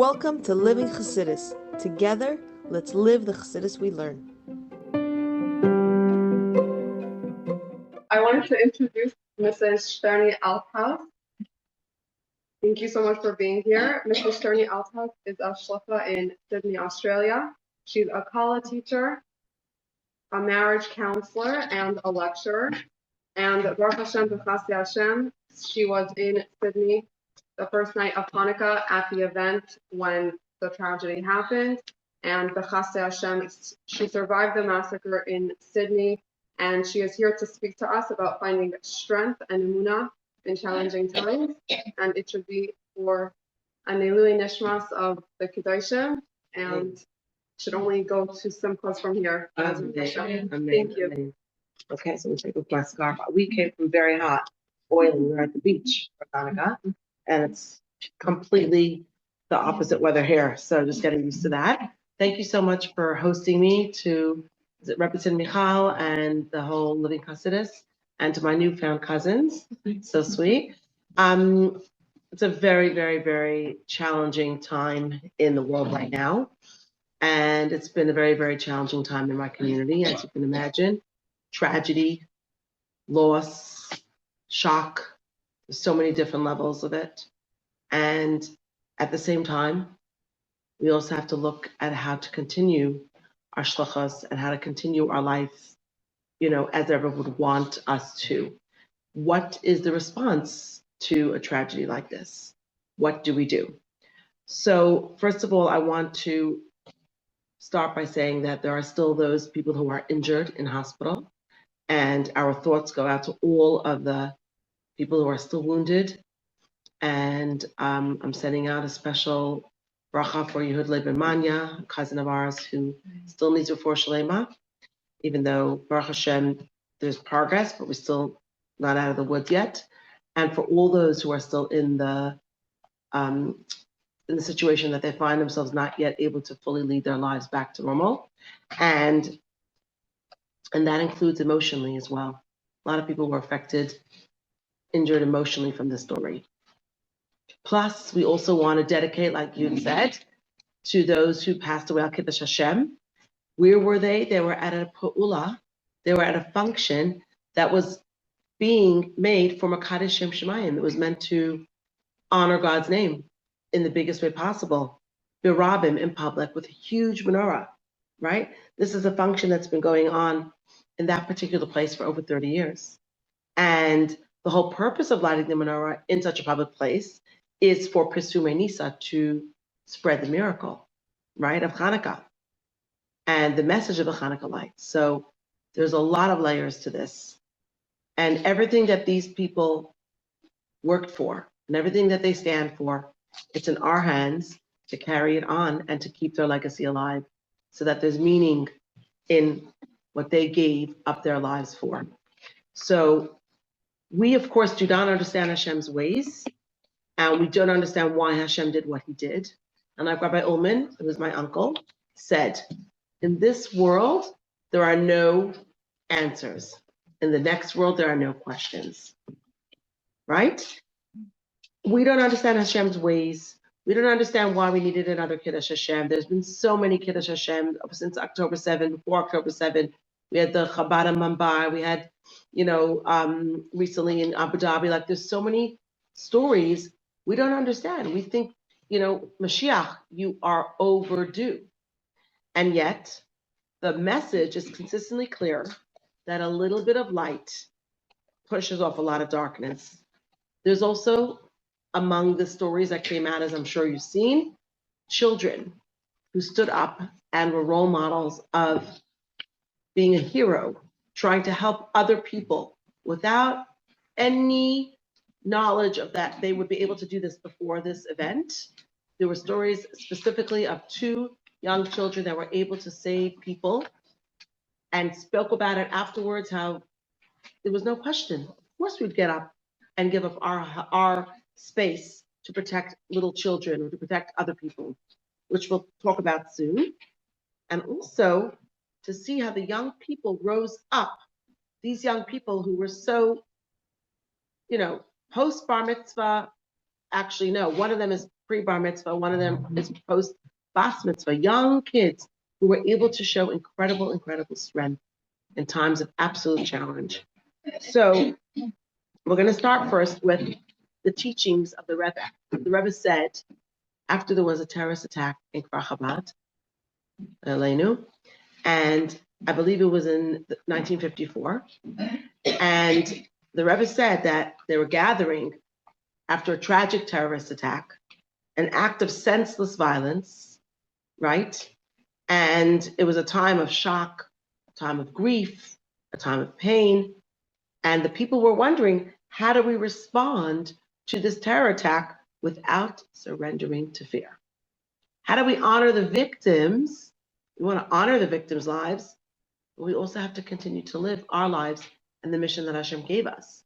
Welcome to Living Chassidus. Together, let's live the Chassidus we learn. I wanted to introduce Mrs. Shternie Althaus. Thank you so much for being here. Mrs. Shternie Althaus is a shlucha in Sydney, Australia. She's a kala teacher, a marriage counselor, and a lecturer. And Baruch Hashem, B'chasdi Hashem, she was in Sydney the first night of Hanukkah at the event when the tragedy happened. And B'chasdi Hashem, she survived the massacre in Sydney. And she is here to speak to us about finding strength and Emunah in challenging times. And it should be for a Neilui Nishmas of the Kedoshim, and should only go to Simchas from here. Thank you. Okay, so we'll take off my scarf. We came from very hot, oily. We were at the beach for Hanukkah, and it's completely the opposite weather here. So just getting used to that. Thank you so much for hosting me to Representative Michal and the whole Living Chassidus, and to my newfound cousins. So sweet. It's a very, very, very challenging time in the world right now. And it's been a very, very challenging time in my community, as you can imagine. Tragedy, loss, shock. There's so many different levels of it. And at the same time, we also have to look at how to continue our shluchos and how to continue our life, as everyone would want us to. What is the response to a tragedy like this? What do we do? So first of all, I want to start by saying that there are still those people who are injured in hospital, and our thoughts go out to all of the people who are still wounded. And I'm sending out a special bracha for Yehud Leben Manya, a cousin of ours who still needs refuah shlema, even though Baruch Hashem, there's progress, but we're still not out of the woods yet. And for all those who are still in the situation that they find themselves not yet able to fully lead their lives back to normal, and that includes emotionally as well. A lot of people were affected, injured emotionally from this story. Plus, we also want to dedicate, like you said, to those who passed away al Kiddush Hashem. Where were they? They were at a pa'ula. They were at a function that was being made for Makadosh Shem Shemayim. It was meant to honor God's name in the biggest way possible. Birabim, in public, with a huge menorah, right? This is a function that's been going on in that particular place for over 30 years. And the whole purpose of lighting the menorah in such a public place is for Pesumei Nisa, to spread the miracle, right, of Hanukkah and the message of the Hanukkah light. So there's a lot of layers to this. And everything that these people worked for and everything that they stand for, it's in our hands to carry it on and to keep their legacy alive, so that there's meaning in what they gave up their lives for. So we, of course, do not understand Hashem's ways, and we don't understand why Hashem did what he did. And like Rabbi Ullman, who was my uncle, said, in this world, there are no answers. In the next world, there are no questions, right? We don't understand Hashem's ways. We don't understand why we needed another Kiddush Hashem. There's been so many Kiddush Hashem since October 7, before October 7. We had the Chabad in Mumbai. We had, recently in Abu Dhabi. Like, there's so many stories we don't understand. We think, Mashiach, you are overdue. And yet, the message is consistently clear that a little bit of light pushes off a lot of darkness. There's also, among the stories that came out, as I'm sure you've seen, children who stood up and were role models of being a hero, trying to help other people without any knowledge of that they would be able to do this before this event. There were stories specifically of 2 young children that were able to save people, and spoke about it afterwards, how there was no question. Of course we'd get up and give up our space to protect little children or to protect other people, which we'll talk about soon. And also to see how the young people rose up, these young people who were so, post bar mitzvah, actually no, one of them is pre-bar mitzvah. One of them is post-bas mitzvah. Young kids who were able to show incredible, incredible strength in times of absolute challenge. So we're going to start first with the teachings of the Rebbe. The Rebbe said, after there was a terrorist attack in Kfar Chabad, and I believe it was in 1954, and the Rebbe said that they were gathering after a tragic terrorist attack, an act of senseless violence, right? And it was a time of shock, a time of grief, a time of pain. And the people were wondering, how do we respond to this terror attack without surrendering to fear? How do we honor the victims? We want to honor the victims' lives, but we also have to continue to live our lives and the mission that Hashem gave us.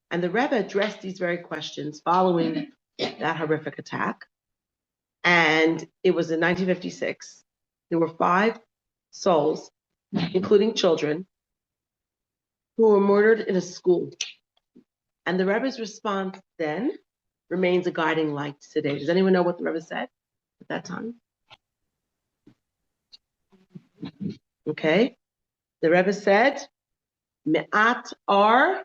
And the Rebbe addressed these very questions following that horrific attack. And it was in 1956. There were 5 souls, including children, who were murdered in a school. And the Rebbe's response then remains a guiding light today. Does anyone know what the Rebbe said at that time? Okay. The Rebbe said, Me'at ar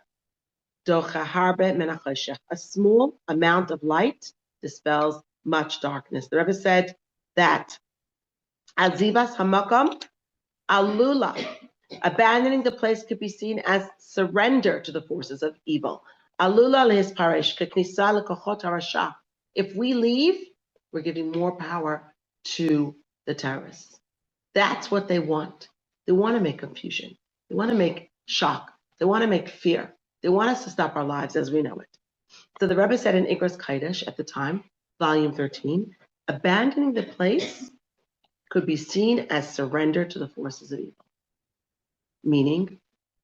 docha harbe min hachoshech. A small amount of light dispels much darkness. The Rebbe said that azivas hamakam alula, abandoning the place could be seen as surrender to the forces of evil. Alula lehisparesh keknisa lekochot harasha. If we leave, we're giving more power to the terrorists. That's what they want. They want to make confusion. They want to make shock. They want to make fear. They want us to stop our lives as we know it. So the Rebbe said in Igros Kodesh at the time, volume 13, abandoning the place could be seen as surrender to the forces of evil. Meaning,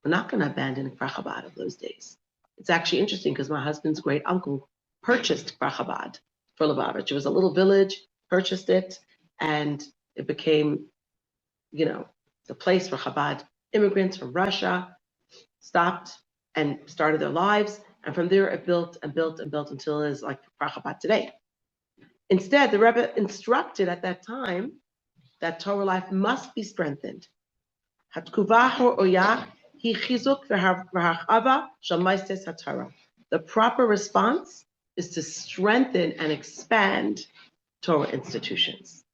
we're not going to abandon Kfar Chabad of those days. It's actually interesting because my husband's great uncle purchased Kfar Chabad for Lubavitch. It was a little village, purchased it, and it became, the place where Chabad immigrants from Russia stopped and started their lives. And from there, it built and built and built until it is like Kfar Chabad today. Instead, the Rebbe instructed at that time that Torah life must be strengthened. The proper response is to strengthen and expand Torah institutions,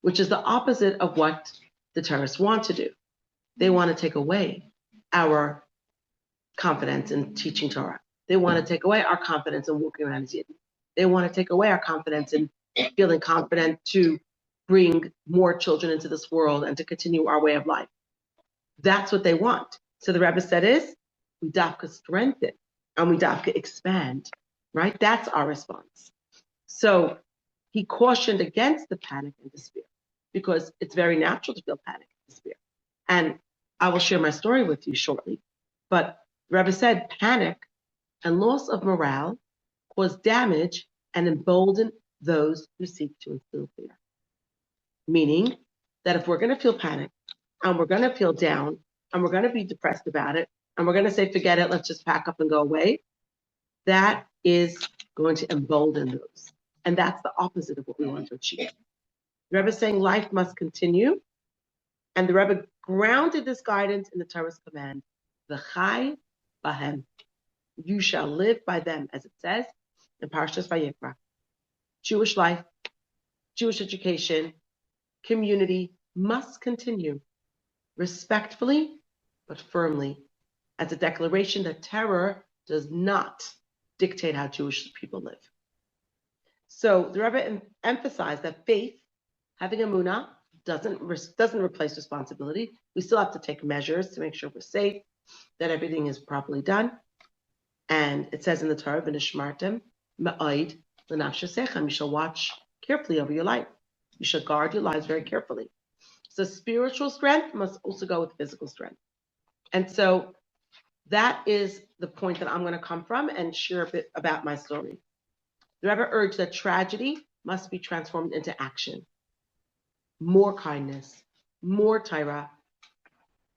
which is the opposite of what the terrorists want to do. They want to take away our confidence in teaching Torah. They want to take away our confidence in walking around as Yidden. They want to take away our confidence in feeling confident to bring more children into this world and to continue our way of life. That's what they want. So the Rebbe said is, we dafka strengthen and we dafka expand, right? That's our response. So he cautioned against the panic and despair because it's very natural to feel panic and despair. And I will share my story with you shortly. But the Rebbe said panic and loss of morale cause damage and embolden those who seek to instill fear. Meaning that if we're going to feel panic and we're going to feel down and we're going to be depressed about it and we're going to say, forget it, let's just pack up and go away, that is going to embolden those. And that's the opposite of what we want to achieve. The Rebbe is saying life must continue. And the Rebbe grounded this guidance in the Torah's command, V'chai bahem. You shall live by them, as it says in Parshas Vayikra. Jewish life, Jewish education, community must continue respectfully but firmly as a declaration that terror does not dictate how Jewish people live. So the Rebbe emphasized that faith, having Emunah, doesn't replace responsibility. We still have to take measures to make sure we're safe, that everything is properly done. And it says in the Torah, "V'nishmartem ma'od l'nafshesechem." You shall watch carefully over your life. You should guard your lives very carefully. So spiritual strength must also go with physical strength. And so that is the point that I'm going to come from and share a bit about my story. The Rebbe urged that tragedy must be transformed into action. More kindness, more Torah,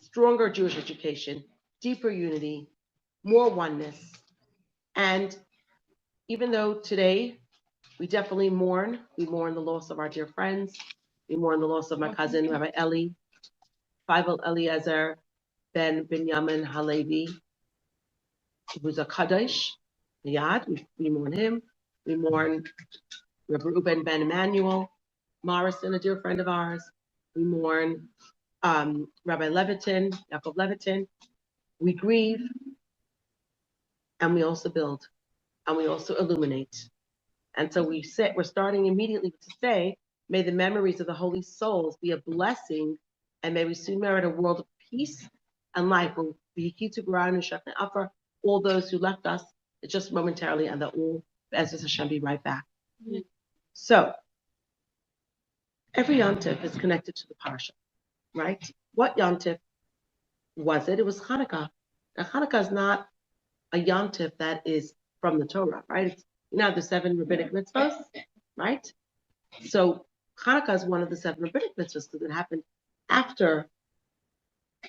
stronger Jewish education, deeper unity, more oneness. And even though today We definitely mourn. We mourn the loss of our dear friends. We mourn the loss of my cousin, Rabbi Eli, Feivel Eliezer ben Binyamin Halevi, who's a Kaddish, Yad. We mourn him. We mourn Rabbi Reuben ben Emmanuel Morrison, a dear friend of ours. We mourn Rabbi Levitin, Yaakov Levitin. We grieve, and we also build, and we also illuminate. And so we're starting immediately to say, may the memories of the holy souls be a blessing, and may we soon merit a world of peace and life. All those who left us just momentarily, and that all, as Hashem, be right back. Mm-hmm. So, every Yontif is connected to the Parsha, right? What Yontif was it? It was Hanukkah. Now, Hanukkah is not a Yontif that is from the Torah, right? It's, the 7 rabbinic mitzvahs, right? So Hanukkah is one of the 7 rabbinic mitzvahs because it happened after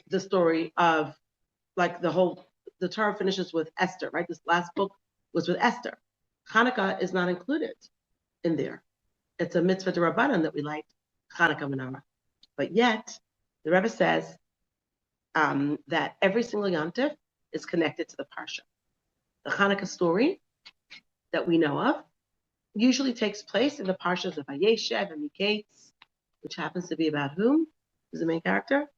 the story of, like, the Torah finishes with Esther, right? This last book was with Esther. Hanukkah is not included in there. It's a mitzvah d'Rabbanan that we light Hanukkah menorah. But yet, the Rebbe says that every single Yontif is connected to the Parsha. The Hanukkah story that we know of usually takes place in the Parshas of Vayeshev and Miketz, which happens to be about whom? Who's the main character?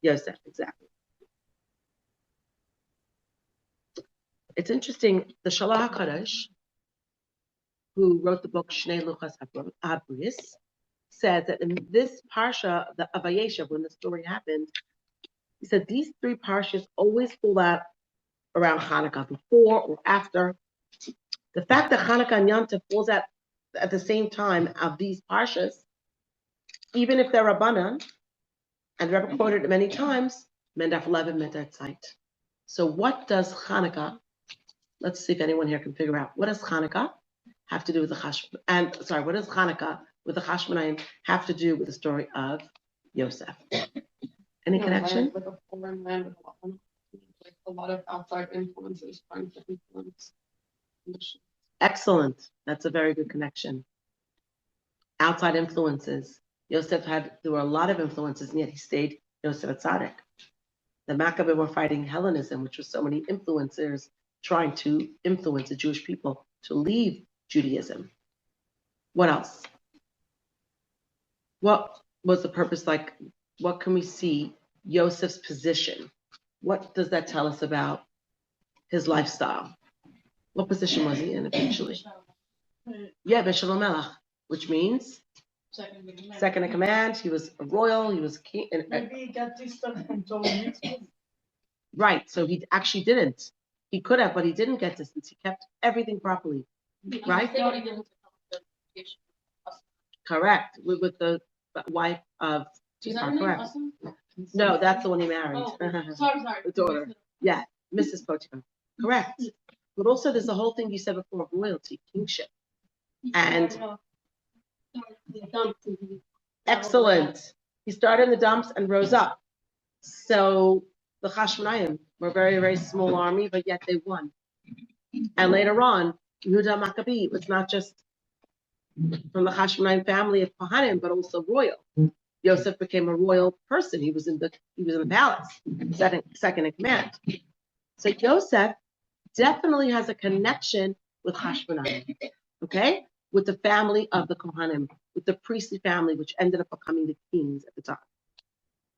Yosef, exactly. It's interesting, the Shalach HaKadosh, who wrote the book Shnei Luchas HaBris, said that in this Parsha of Vayeshev, when the story happened, he said these 3 Parshas always fall out around Hanukkah, before or after. The fact that Hanukkah and Yom Tov falls out at the same time of these Parshas, even if they're Rabbanan, and the Rebbe quoted it many times, Mendaf Levin Medet Zeit. So what does Hanukkah, let's see if anyone here can figure out, what does Hanukkah have to do with the what does Hanukkah with the Hashmonayim have to do with the story of Yosef? Any connection? Like a foreign land with a lot of outside influences trying to influence. Excellent. That's a very good connection. Outside influences. Yosef there were a lot of influences, and yet he stayed Yosef Atzadik. The Maccabim were fighting Hellenism, which was so many influencers trying to influence the Jewish people to leave Judaism. What else? What was the purpose? Like, what can we see? Yosef's position. What does that tell us about his lifestyle? What position was he in eventually? Yeah, Beshalom Melech, which means second in command. He was a royal. He was king. Maybe he got this stuff from Torah. Right. So he actually didn't. He could have, but he didn't get this since he kept everything properly. Right? Correct. With the wife of Potiphar. Correct. No, that's the one he married. Oh, sorry. The daughter. Yeah, Mrs. Potiphar. Correct. But also there's the whole thing you said before of royalty, kingship. And excellent. He started in the dumps and rose up. So the Hashmonayim were a very, very small army, but yet they won. And later on, Yehuda Maccabi was not just from the Hashmonayim family of Kohanim, but also royal. Yosef became a royal person. He was in the palace, second in command. So Yosef definitely has a connection with Hashmonayim, okay? With the family of the Kohanim, with the priestly family, which ended up becoming the kings at the time.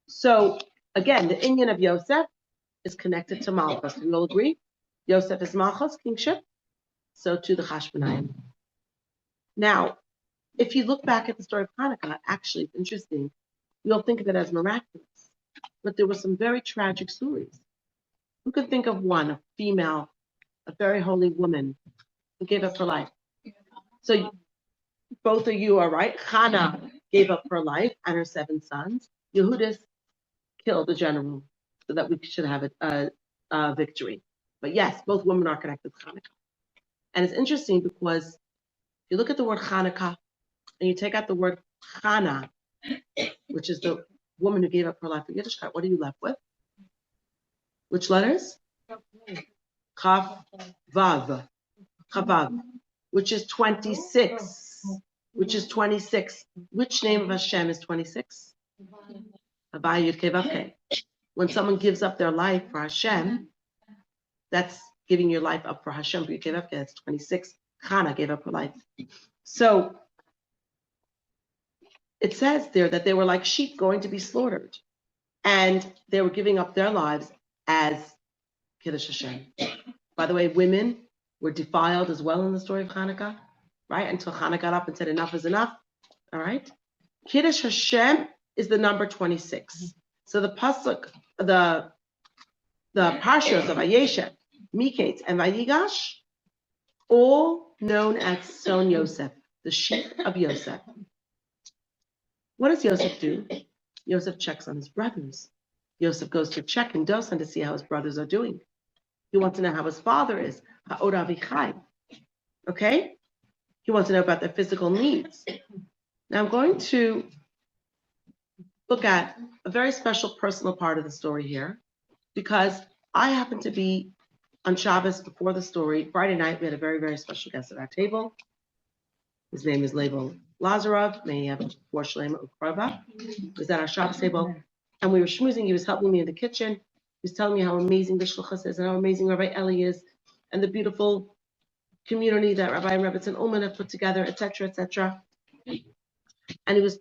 So again, the inyan of Yosef is connected to Malchus. We all agree? Yosef is Malchus, kingship. So to the Hashmonayim. Now, if you look back at the story of Hanukkah, actually it's interesting. We all think of it as miraculous, but there were some very tragic stories. Who could think of one, a female, a very holy woman who gave up her life? So both of you are right. Hannah gave up her life and her 7 sons. Yehudis killed the general so that we should have a victory. But yes, both women are connected to Hanukkah. And it's interesting because if you look at the word Hanukkah and you take out the word Chana, which is the woman who gave up her life for Yiddishkeit, what are you left with? Which letters? Chav, Vav. Chavav. which is 26. Which is 26. Which name of Hashem is 26? Havaya Yud Kei Vav Kei. When someone gives up their life for Hashem, that's giving your life up for Hashem. Yud Kei Vav Kei, that's 26. Chana gave up her life. So it says there that they were like sheep going to be slaughtered. And they were giving up their lives as Kiddush Hashem. By the way, women were defiled as well in the story of Hanukkah, right? Until Hanukkah got up and said, enough is enough. All right? Kiddush Hashem is the number 26. So the pasuk, the parshas of Vayeshev, Miketz, and Vayigash, all known as Son Yosef, the sheep of Yosef. What does Yosef do? Yosef checks on his brothers. Yosef goes to check in Dosan to see how his brothers are doing. He wants to know how his father is. Ha'od Avichai. Okay? He wants to know about their physical needs. Now I'm going to look at a very special personal part of the story here, because I happen to be on Shabbos before the story. Friday night, we had a very, very special guest at our table. His name is Label Lazarov. May he have a for Shlema Ukrava. He was at our Shabbos table, and we were schmoozing. He was helping me in the kitchen. He was telling me how amazing the Shluchas is and how amazing Rabbi Eli is and the beautiful community that Rabbi and Rebbetzin Emunah put together, etc., etc. And he was,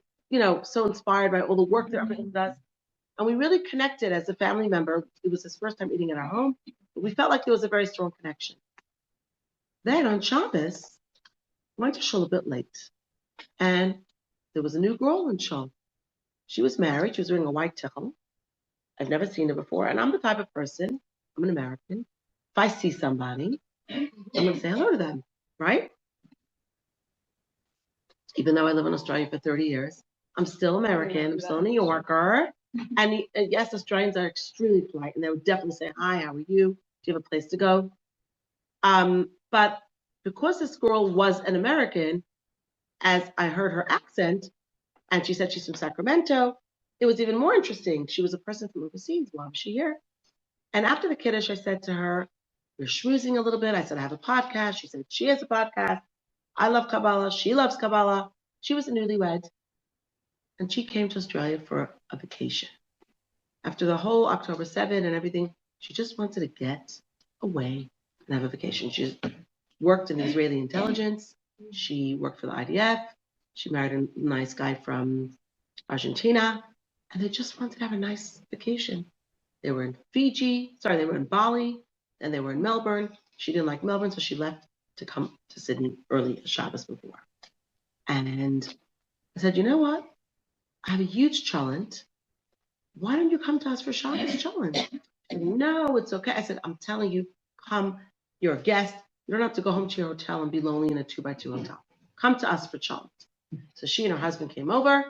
so inspired by all the work that everyone does. And we really connected as a family member. It was his first time eating in our home, but we felt like there was a very strong connection. Then on Shabbos, I went to shul a bit late, and there was a new girl in shul. She was married. She was wearing a white tichel. I've never seen her before, and I'm the type of person, I'm an American. If I see somebody, I'm going to say hello to them, right? Even though I live in Australia for 30 years, I'm still American. I'm still a New Yorker. And yes, Australians are extremely polite, and they would definitely say, hi, how are you? Do you have a place to go? But because this girl was an American, as I heard her accent, and she said she's from Sacramento, it was even more interesting. She was a person from overseas. Why was she here? And after the Kiddush, I said to her, we're schmoozing a little bit. I said, I have a podcast. She said, she has a podcast. I love Kabbalah. She loves Kabbalah. She was a newlywed. And she came to Australia for a vacation. After the whole October 7 and everything, she just wanted to get away and have a vacation. She worked in Israeli intelligence. She worked for the IDF. She married a nice guy from Argentina. And they just wanted to have a nice vacation. They were in they were in Bali, and they were in Melbourne. She didn't like Melbourne, so she left to come to Sydney early Shabbos before. And I said, you know what? I have a huge cholent. Why don't you come to us for Shabbos cholent? She said, no, it's okay. I said, I'm telling you, come. You're a guest. You don't have to go home to your hotel and be lonely in a 2x2 hotel. Come to us for cholent. So she and her husband came over,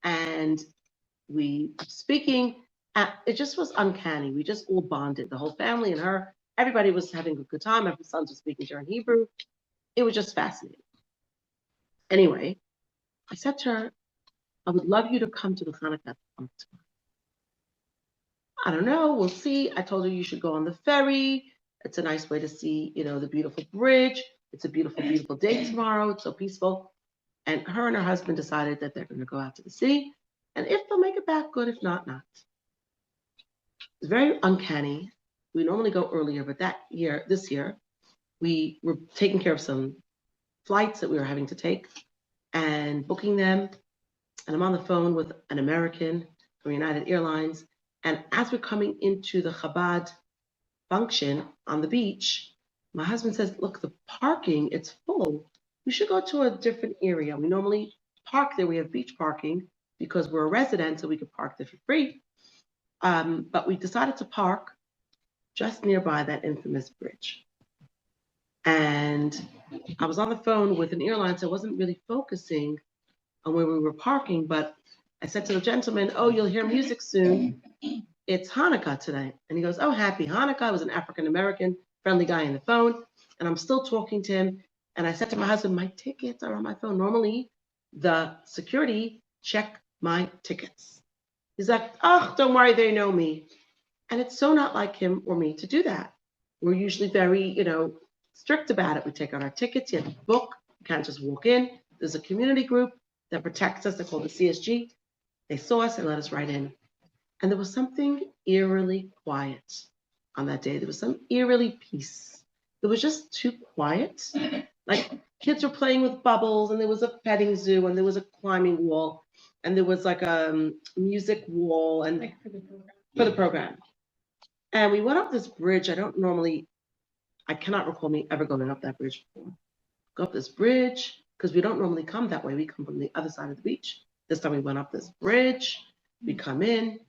and we were speaking. It just was uncanny. We just all bonded, the whole family and her. Everybody was having a good time. My sons were speaking to her in Hebrew. It was just fascinating. Anyway, I said to her, I would love you to come to the Hanukkah tomorrow. I don't know. We'll see. I told her you should go on the ferry. It's a nice way to see, the beautiful bridge. It's a beautiful, beautiful day tomorrow. It's so peaceful. And her and her husband decided that they're going to go out to the city. And if they'll make it back, good. If not, not. It's very uncanny. We normally go earlier, but this year, we were taking care of some flights that we were having to take and booking them. And I'm on the phone with an American from United Airlines. And as we're coming into the Chabad function on the beach, my husband says, look, the parking, it's full. We should go to a different area. We normally park there. We have beach parking because we're a resident, so we could park there for free. But we decided to park just nearby that infamous bridge. And I was on the phone with an airline, so I wasn't really focusing on where we were parking, but I said to the gentleman, oh, you'll hear music soon. It's Hanukkah today. And he goes, oh, happy Hanukkah. I was an African-American friendly guy on the phone, and I'm still talking to him. And I said to my husband, my tickets are on my phone. Normally, the security check my tickets. He's like, oh, don't worry, they know me. And it's so not like him or me to do that. We're usually very, strict about it. We take out our tickets. You have to book. You can't just walk in. There's a community group that protects us. They're called the CSG. They saw us and let us right in. And there was something eerily quiet on that day. There was some eerily peace. It was just too quiet. Like kids were playing with bubbles, and there was a petting zoo, and there was a climbing wall, and there was like a music wall, and Like for the program. And we went up this bridge. I cannot recall me ever going up that bridge before. Go up this bridge, because we don't normally come that way. We come from the other side of the beach. This time we went up this bridge. We come in,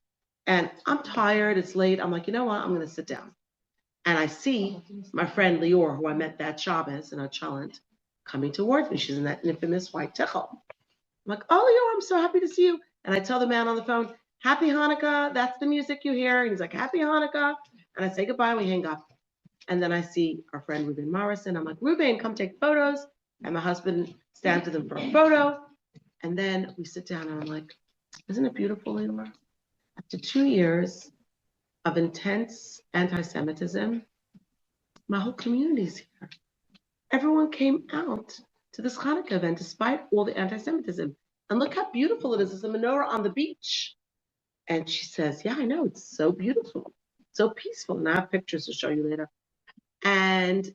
and I'm tired. It's late. I'm like, you know what? I'm going to sit down. And I see my friend Lior, who I met that Shabbos in our challenge, coming towards me. She's in that infamous white tichel. I'm like, oh, Lior, I'm so happy to see you. And I tell the man on the phone, Happy Hanukkah. That's the music you hear. And he's like, Happy Hanukkah. And I say goodbye. We hang up. And then I see our friend Ruben Morrison. I'm like, Ruben, come take photos. And my husband stands with him for a photo. And then we sit down, and I'm like, isn't it beautiful, Lior? After 2 years of intense anti-Semitism, my whole community's here. Everyone came out to this Hanukkah event despite all the anti-Semitism. And look how beautiful it is. There's a menorah on the beach. And she says, yeah, I know. It's so beautiful. So peaceful. And I have pictures to show you later. And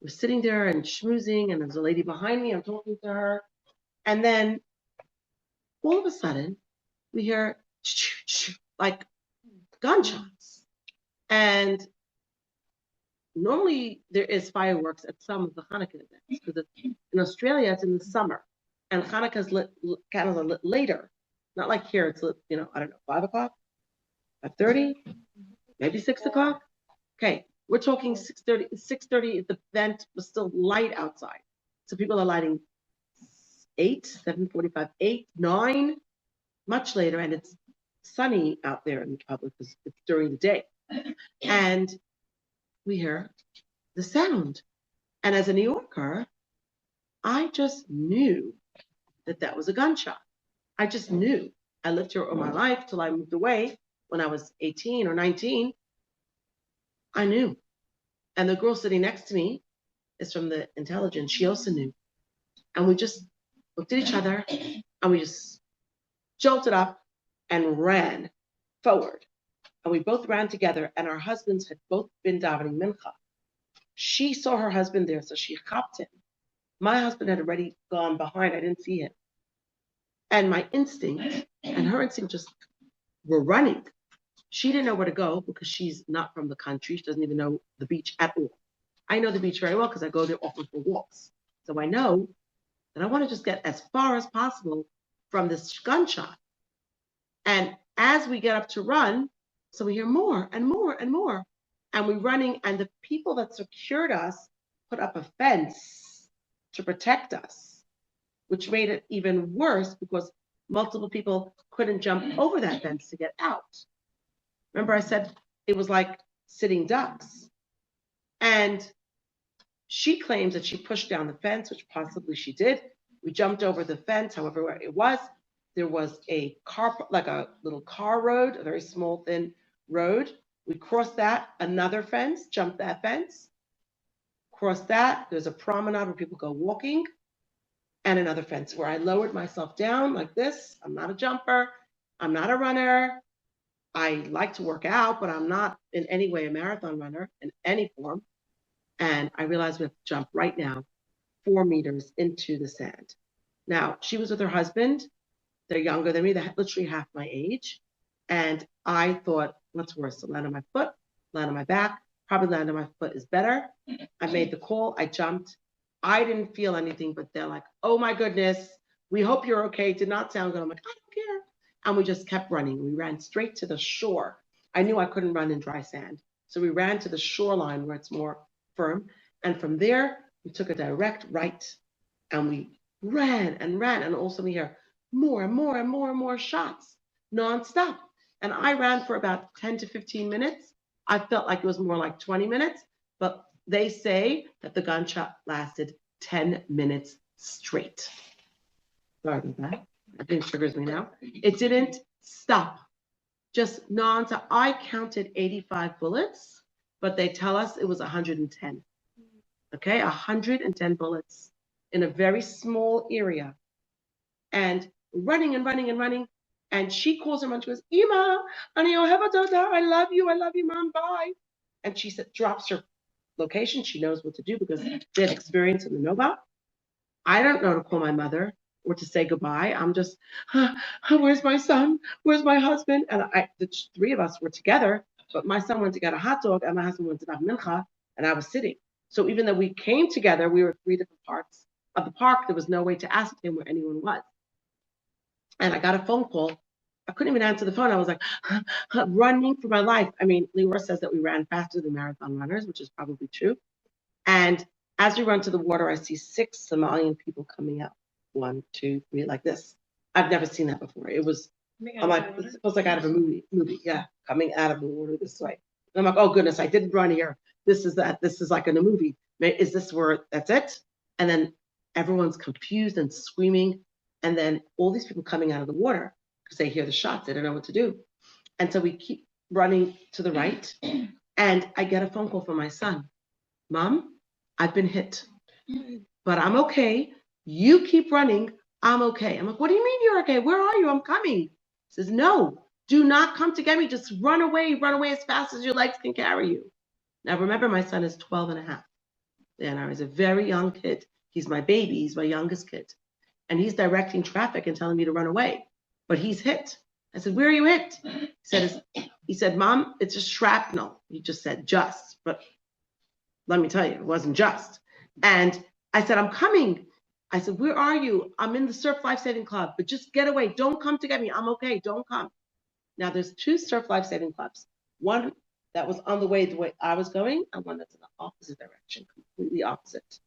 we're sitting there and schmoozing, and there's a lady behind me. I'm talking to her. And then all of a sudden, we hear like gunshots. And normally there is fireworks at some of the Hanukkah events, because in Australia it's in the summer, and Hanukkah's candles are lit later. Not like here, it's lit, I don't know, 5 o'clock, 5:30, maybe 6 o'clock. Okay, we're talking 6:30. 6:30, the event was still light outside, so people are lighting 8, 7:45, 8, 9, much later, and it's sunny out there in the public because it's during the day. And we hear the sound. And as a New Yorker, I just knew that was a gunshot. I just knew. I lived here all my life till I moved away when I was 18 or 19. I knew. And the girl sitting next to me is from the intelligence. She also knew. And we just looked at each other, and we just jolted up and ran forward. And we both ran together, and our husbands had both been davening mincha. She saw her husband there, so she chopped him. My husband had already gone behind. I didn't see him. And my instinct and her instinct just were running. She didn't know where to go because she's not from the country. She doesn't even know the beach at all. I know the beach very well because I go there often for walks. So I know that I want to just get as far as possible from this gunshot. And as we get up to run, so we hear more and more and more. And we're running, and the people that secured us put up a fence to protect us, which made it even worse because multiple people couldn't jump over that fence to get out. Remember I said it was like sitting ducks. And she claims that she pushed down the fence, which possibly she did. We jumped over the fence, however where it was. There was a car, like a little car road, a very small, thin road. We crossed that, another fence, jumped that fence, crossed that. There's a promenade where people go walking, and another fence where I lowered myself down like this. I'm not a jumper. I'm not a runner. I like to work out, but I'm not in any way a marathon runner in any form. And I realized we have to jump right now 4 meters into the sand. Now, she was with her husband. They're younger than me. They're literally half my age. And I thought, what's worse, to land on my foot, land on my back? Probably land on my foot is better. I made the call. I jumped. I didn't feel anything, but they're like, oh my goodness, we hope you're okay. It did not sound good. I'm like, I don't care. And we just kept running. We ran straight to the shore. I knew I couldn't run in dry sand. So we ran to the shoreline where it's more firm. And from there, we took a direct right, and we ran and ran. And also we hear more and more and more and more shots nonstop. And I ran for about 10 to 15 minutes. I felt like it was more like 20 minutes, but they say that the gunshot lasted 10 minutes straight. Sorry about that. I think it triggers me now. It didn't stop. Just nonstop. I counted 85 bullets, but they tell us it was 110. Okay, 110 bullets in a very small area. And running and running and running. And she calls her mom, she goes, Ima, I love you, mom, bye. And she drops her location. She knows what to do because they had experience in the Nova. I don't know to call my mother or to say goodbye. I'm just, where's my son? Where's my husband? And the three of us were together, but my son went to get a hot dog and my husband went to have mincha, and I was sitting. So even though we came together, we were 3 different parts of the park. There was no way to ascertain where anyone was. And I got a phone call. I couldn't even answer the phone. I was like running for my life. I mean, Leora says that we ran faster than marathon runners, which is probably true. And as we run to the water, I see 6 Somalian people coming out. 1, 2, 3, like this. I've never seen that before. I'm like, it was like out of a movie. Yeah, coming out of the water this way. And I'm like, oh goodness, I didn't run here. This is like in a movie. Is this where that's it? And then everyone's confused and screaming. And then all these people coming out of the water because they hear the shots. They don't know what to do. And so we keep running to the right. And I get a phone call from my son. Mom, I've been hit, but I'm okay. You keep running. I'm okay. I'm like, what do you mean you're okay? Where are you? I'm coming. He says, no, do not come to get me. Just run away as fast as your legs can carry you. Now, remember, my son is 12 and a half. And he's a very young kid. He's my baby. He's my youngest kid. And he's directing traffic and telling me to run away. But he's hit. I said, where are you hit? He said, Mom, it's a shrapnel. He just said just. But let me tell you, it wasn't just. And I said, I'm coming. I said, where are you? I'm in the Surf Life Saving Club, but just get away. Don't come to get me. I'm okay. Don't come. Now, there's 2 Surf Life Saving Clubs. One that was on the way I was going, and one that's in the opposite direction, completely opposite.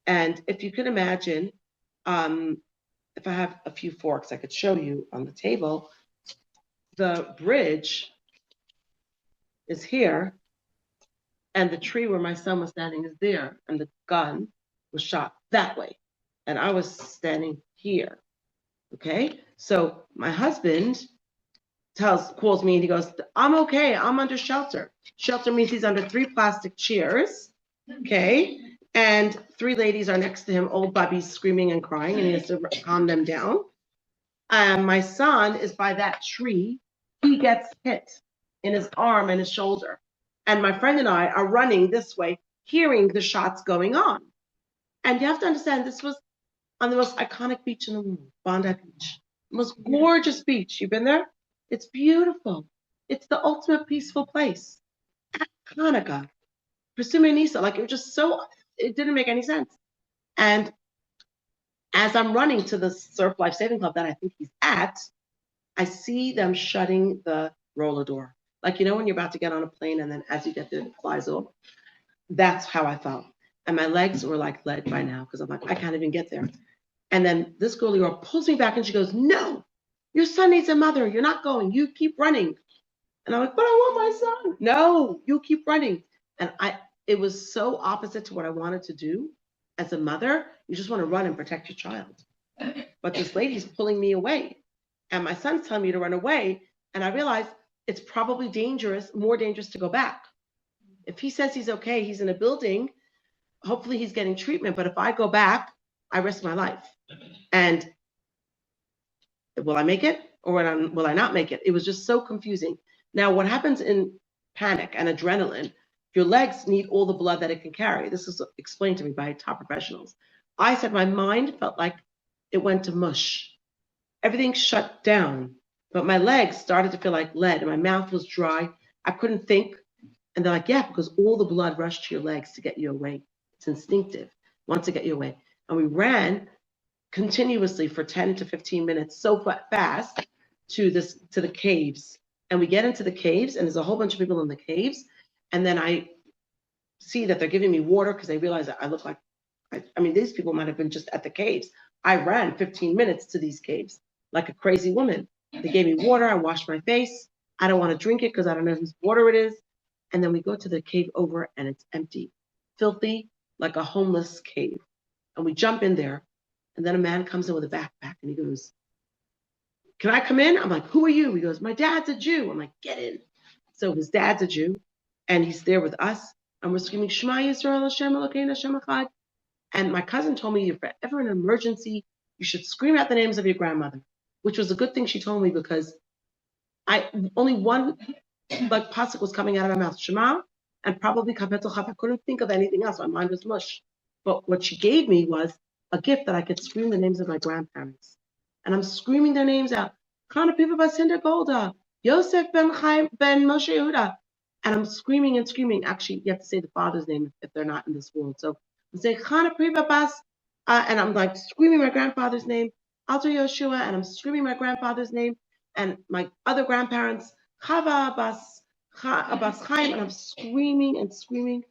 And if you can imagine, if I have a few forks, I could show you on the table. The bridge is here, and the tree where my son was standing is there, and the gun was shot that way, and I was standing here. Okay, so my husband calls me and he goes, I'm okay, I'm under shelter. Shelter means he's under 3 plastic chairs, okay, and 3 ladies are next to him, old bubbies screaming and crying, and he has to calm them down. My son is by that tree. He gets hit in his arm and his shoulder. And my friend and I are running this way, hearing the shots going on. And you have to understand, this was on the most iconic beach in the world, Bondi Beach. Most gorgeous beach. You've been there? It's beautiful. It's the ultimate peaceful place. Chanukah, Pursuing Nisa, like it was just so, it didn't make any sense. And as I'm running to the Surf Life Saving Club that I think he's at, I see them shutting the roller door. Like, you know, when you're about to get on a plane and then as you get there, it flies off. That's how I felt. And my legs were like lead by now because I'm like, I can't even get there. And then this girl, Leora, pulls me back and she goes, no, your son needs a mother. You're not going. You keep running. And I'm like, but I want my son. No, you keep running. And it was so opposite to what I wanted to do. As a mother, you just want to run and protect your child. But this lady's pulling me away. And my son's telling me to run away. And I realized it's probably more dangerous to go back. If he says he's okay, he's in a building, hopefully he's getting treatment. But if I go back, I risk my life. And will I make it or will I not make it? It was just so confusing. Now, what happens in panic and adrenaline, your legs need all the blood that it can carry. This is explained to me by top professionals. I said my mind felt like it went to mush. Everything shut down, but my legs started to feel like lead and my mouth was dry. I couldn't think. And they're like, yeah, because all the blood rushed to your legs to get you away. It's instinctive, wants to get you away. And we ran continuously for 10 to 15 minutes so fast to the caves. And we get into the caves and there's a whole bunch of people in the caves. And then I see that they're giving me water because they realize that I look like, I mean, these people might have been just at the caves. I ran 15 minutes to these caves like a crazy woman. They gave me water. I washed my face. I don't want to drink it because I don't know whose water it is. And then we go to the cave over and it's empty, filthy, like a homeless cave. And we jump in there. And then a man comes in with a backpack and he goes, can I come in? I'm like, who are you? He goes, my dad's a Jew. I'm like, get in. So his dad's a Jew. and he's there with us, and we're screaming, Shema Yisrael, Hashem Elokeinu, Hashem Echad. And my cousin told me, if you're ever in an emergency, you should scream out the names of your grandmother, which was a good thing she told me, because only one pasuk was coming out of my mouth, Shema, and probably Kapetel Chaf. I couldn't think of anything else. My mind was mush. But what she gave me was a gift that I could scream the names of my grandparents. And I'm screaming their names out. Chana Piva Basinda Golda, Yosef ben Chaim ben Moshe Yehuda. And I'm screaming and screaming. Actually, you have to say the father's name if they're not in this world. So I'm saying Chana Piva Bas, and I'm like screaming my grandfather's name, Alter Yoshua, and I'm screaming my grandfather's name, and my other grandparents, Chava Bas Chaim, and I'm screaming and screaming.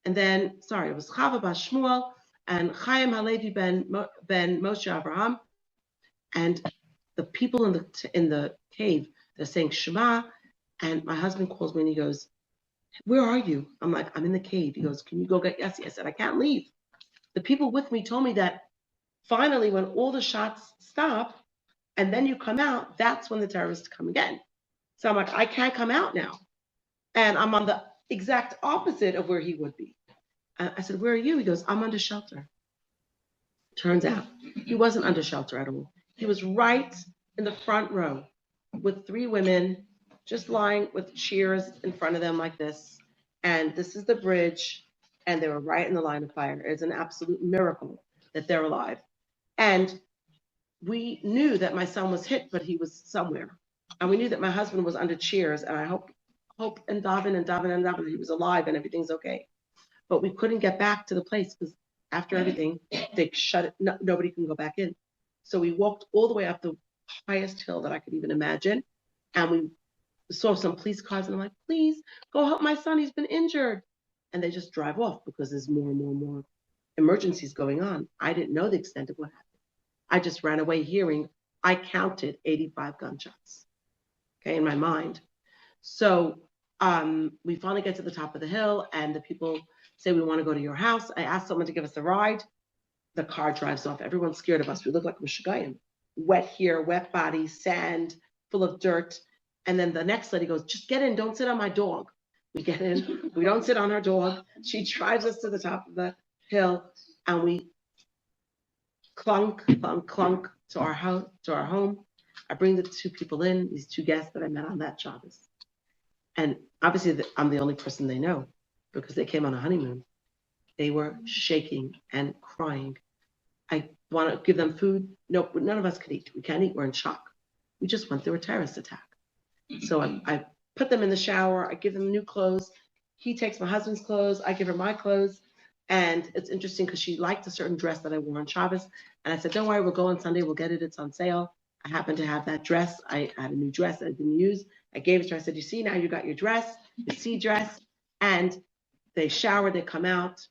And then, it was Chava Bas Shmuel and Chaim Halevi ben Moshe Abraham. And the people in the cave, they're saying Shema. And my husband calls me and he goes, where are you? I'm like, I'm in the cave. He goes, can you go get Yossi? I said, I can't leave. The people with me told me that finally, when all the shots stop and then you come out, that's when the terrorists come again. So I'm like, I can't come out now. And I'm on the exact opposite of where he would be. I said, where are you? He goes, I'm under shelter. Turns out he wasn't under shelter at all. He was right in the front row with 3 women just lying with cheers in front of them like this. And this is the bridge. And they were right in the line of fire. It's an absolute miracle that they're alive. And we knew that my son was hit, but he was somewhere. And we knew that my husband was under cheers. And I hope and daven he was alive and everything's okay. But we couldn't get back to the place because after everything, they shut it. No, nobody can go back in. So we walked all the way up the highest hill that I could even imagine. And we saw some police cars. And I'm like, please go help my son. He's been injured. And they just drive off because there's more and more and more emergencies going on. I didn't know the extent of what happened. I just ran away hearing, I counted 85 gunshots, okay, in my mind. So we finally get to the top of the hill and the people say, we want to go to your house. I asked someone to give us a ride. The car drives off. Everyone's scared of us. We look like Meshugayim. Wet hair, wet body, sand, full of dirt. And then the next lady goes, just get in. Don't sit on my dog. We get in. We don't sit on her dog. She drives us to the top of the hill and we clunk, clunk, clunk to our house, to our home. I bring the 2 people in, these 2 guests that I met on that Shabbos. And obviously I'm the only person they know because they came on a honeymoon. They were shaking and crying. I want to give them food. No, none of us could eat. We can't eat. We're in shock. We just went through a terrorist attack. So I put them in the shower. I give them new clothes. He takes my husband's clothes. I give her my clothes. And it's interesting because she liked a certain dress that I wore on Shabbos. And I said, don't worry, we'll go on Sunday. We'll get it. It's on sale. I happen to have that dress. I had a new dress that I didn't use. I gave it to her. I said, you see, now you got your dress, your sea dress. And they shower, they come out,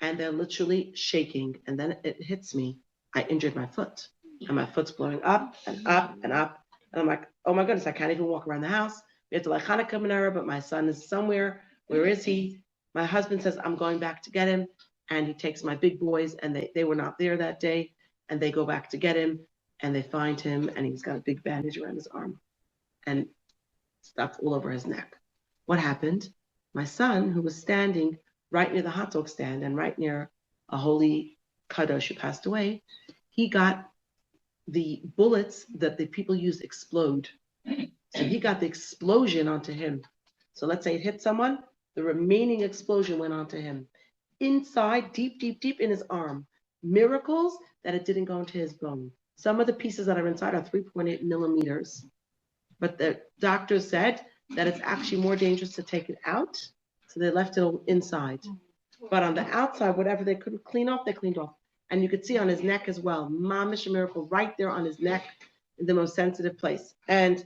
and they're literally shaking. And then it hits me. I injured my foot. And my foot's blowing up and up and up. And I'm like, oh my goodness, I can't even walk around the house. We have to like Hanukkah menorah, but my son is somewhere. Where is he? My husband says, I'm going back to get him. And he takes my big boys, and they were not there that day. And they go back to get him, and they find him, and he's got a big bandage around his arm and stuff all over his neck. What happened? My son, who was standing right near the hot dog stand and right near a holy kadosh who passed away, he got the bullets that the people use explode. So he got the explosion onto him. So let's say it hit someone, the remaining explosion went onto him. Inside, deep, deep, deep in his arm. Miracles that it didn't go into his bone. Some of the pieces that are inside are 3.8 millimeters. But the doctors said that it's actually more dangerous to take it out. So they left it inside. But on the outside, whatever they couldn't clean off, they cleaned off. And you could see on his neck as well, mamish, a miracle right there on his neck in the most sensitive place. And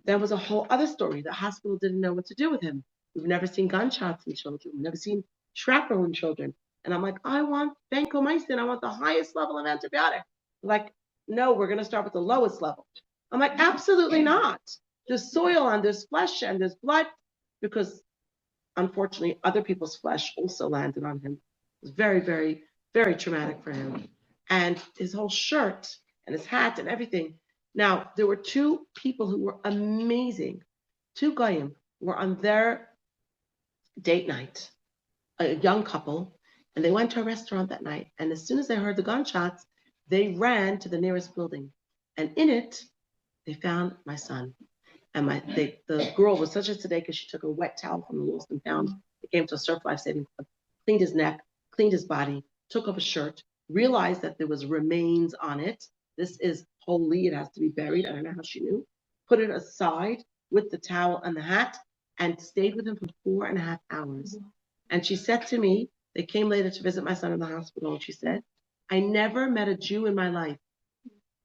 there was a whole other story. The hospital didn't know what to do with him. We've never seen gunshots in children. We've never seen shrapnel in children. And I'm like, I want vancomycin. I want the highest level of antibiotic. Like, no, we're going to start with the lowest level. I'm like, absolutely not. There's soil and there's flesh and there's blood, because unfortunately, other people's flesh also landed on him. It was very, very, very traumatic for him. And his whole shirt and his hat and everything. Now, there were 2 people who were amazing. 2 goyim were on their date night, a young couple, and they went to a restaurant that night. And as soon as they heard the gunshots, they ran to the nearest building. And in it, they found my son. And the girl was such a tzedekah because she took a wet towel from the lost and found. It came to a surf life saving club, cleaned his neck, cleaned his body, took off his shirt, realized that there was remains on it. This is holy, it has to be buried. I don't know how she knew. Put it aside with the towel and the hat and stayed with him for 4.5 hours. And she said to me, they came later to visit my son in the hospital, and she said, I never met a Jew in my life.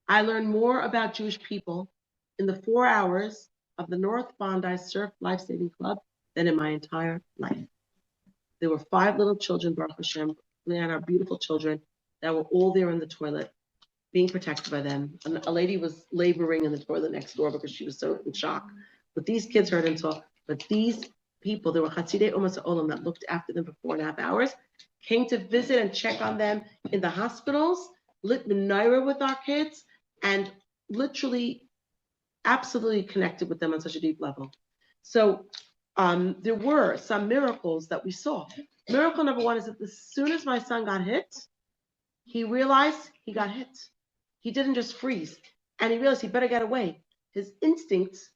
I learned more about Jewish people in the 4 hours of the North Bondi Surf Life Saving Club than in my entire life. There were 5 little children, Baruch Hashem, we had our beautiful children that were all there in the toilet, being protected by them. And a lady was laboring in the toilet next door because she was so in shock. But these kids heard and saw, but these people, there were Chatzidei Umas Olam that looked after them for 4.5 hours, came to visit and check on them in the hospitals, lit menorah with our kids, and literally absolutely connected with them on such a deep level. So there were some miracles that we saw. Miracle number 1 is that as soon as my son got hit, he realized he got hit. He didn't just freeze, and he realized he better get away. His instincts,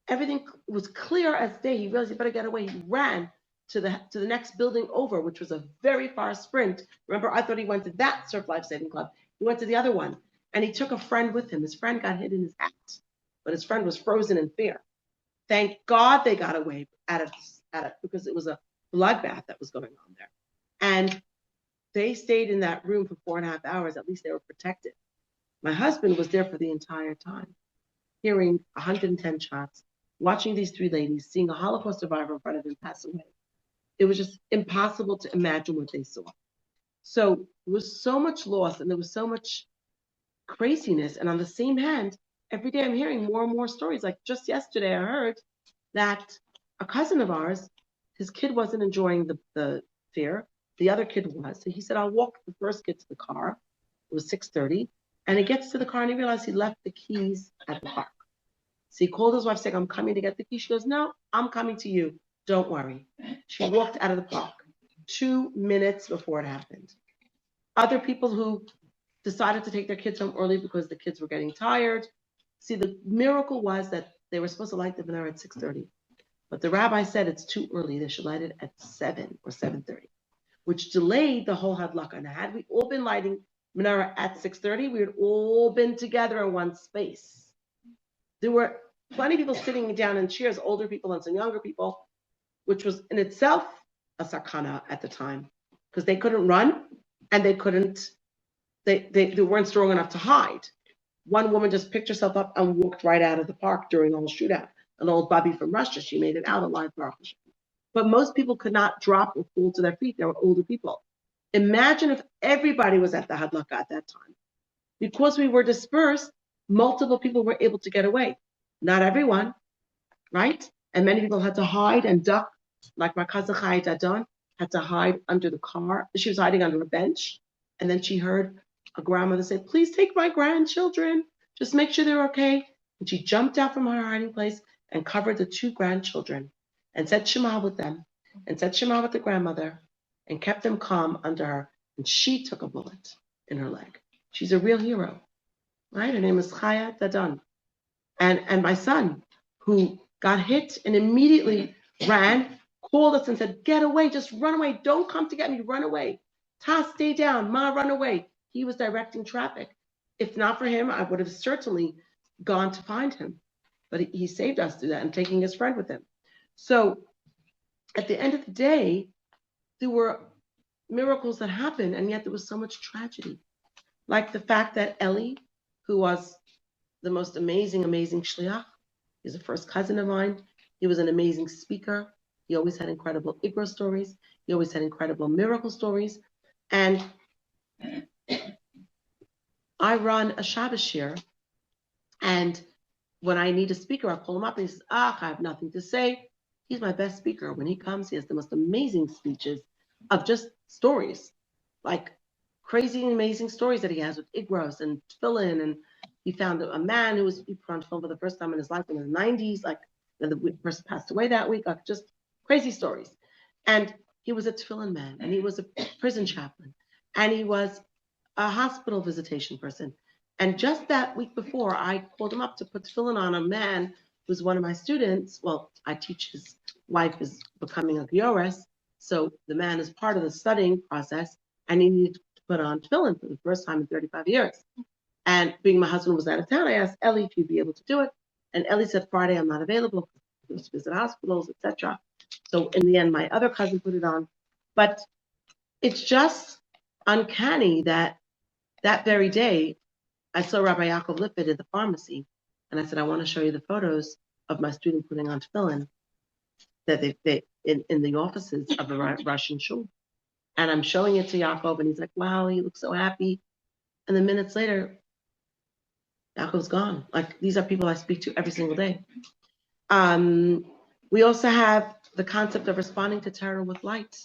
everything was clear as day. He realized he better get away. He ran to the next building over, which was a very far sprint. Remember, I thought he went to that Surf Life Saving Club. He went to the other one, and he took a friend with him. His friend got hit in his act, but his friend was frozen in fear. Thank God they got away at it because it was a bloodbath that was going on there. And they stayed in that room for 4.5 hours. At least they were protected. My husband was there for the entire time, hearing 110 shots, watching these 3 ladies, seeing a Holocaust survivor in front of him pass away. It was just impossible to imagine what they saw. So there was so much loss and there was so much craziness. And on the same hand, every day I'm hearing more and more stories. Like just yesterday, I heard that a cousin of ours, his kid wasn't enjoying the fair. The other kid was. So he said, I'll walk the first kid to the car. It was 6:30. And he gets to the car and he realized he left the keys at the park. So he called his wife saying, I'm coming to get the keys. She goes, no, I'm coming to you. Don't worry. She walked out of the park 2 minutes before it happened. Other people who decided to take their kids home early because the kids were getting tired. See, the miracle was that they were supposed to light the menorah at 6:30. But the rabbi said it's too early. They should light it at 7 or 7:30, which delayed the whole hadlaka. Now, had we all been lighting menorah at 6:30, we had all been together in one space. There were plenty of people sitting down in chairs, older people and some younger people, which was in itself a sakana at the time because they couldn't run and they weren't strong enough to hide. One woman just picked herself up and walked right out of the park during the whole shootout. An old Bobby from Russia, she made it out alive. But most people could not drop or fall to their feet. They were older people. Imagine if everybody was at the hadlaka at that time. Because we were dispersed, multiple people were able to get away. Not everyone, right? And many people had to hide and duck, like my cousin Chaya Dadon had to hide under the car. She was hiding under a bench. And then she heard a grandmother say, please take my grandchildren. Just make sure they're okay. And she jumped out from her hiding place and covered the 2 grandchildren and said Shema with them and said Shema with the grandmother and kept them calm under her. And she took a bullet in her leg. She's a real hero, right? Her name is Chaya Dadon. And my son, who got hit and immediately ran, called us and said, get away, just run away. Don't come to get me, run away. Ta, stay down. Ma, run away. He was directing traffic. If not for him, I would have certainly gone to find him. But he saved us through that and taking his friend with him. So at the end of the day, there were miracles that happened, and yet there was so much tragedy. Like the fact that Eli, who was the most amazing shliach, he's a first cousin of mine. He was an amazing speaker. He always had incredible Igro stories. He always had incredible miracle stories. And I run a Shabbos shir, and when I need a speaker, I'll call him up and he says, I have nothing to say. He's my best speaker. When he comes, he has the most amazing speeches of just stories, like crazy and amazing stories that he has with Igros and tefillin. And he found a man who was put on film for the first time in his life in the 90s, like the person passed away that week, like just crazy stories. And he was a tefillin man, and he was a prison chaplain, and he was a hospital visitation person. And just that week before, I called him up to put tefillin on a man who's one of my students. Well, I teach his wife is becoming a giores, so the man is part of the studying process, and he needed to put on tefillin for the first time in 35 years. And being my husband was out of town, I asked Ellie if he'd be able to do it. And Ellie said, Friday, I'm not available. He was to visit hospitals, etc. So in the end, my other cousin put it on. But it's just uncanny that very day, I saw Rabbi Yaakov Lipid at the pharmacy. And I said, I want to show you the photos of my student putting on tefillin that they in the offices of the Russian shul. And I'm showing it to Yaakov, and he's like, wow, he looks so happy. And then minutes later, Yaakov's gone. Like, these are people I speak to every single day. We also have the concept of responding to terror with light.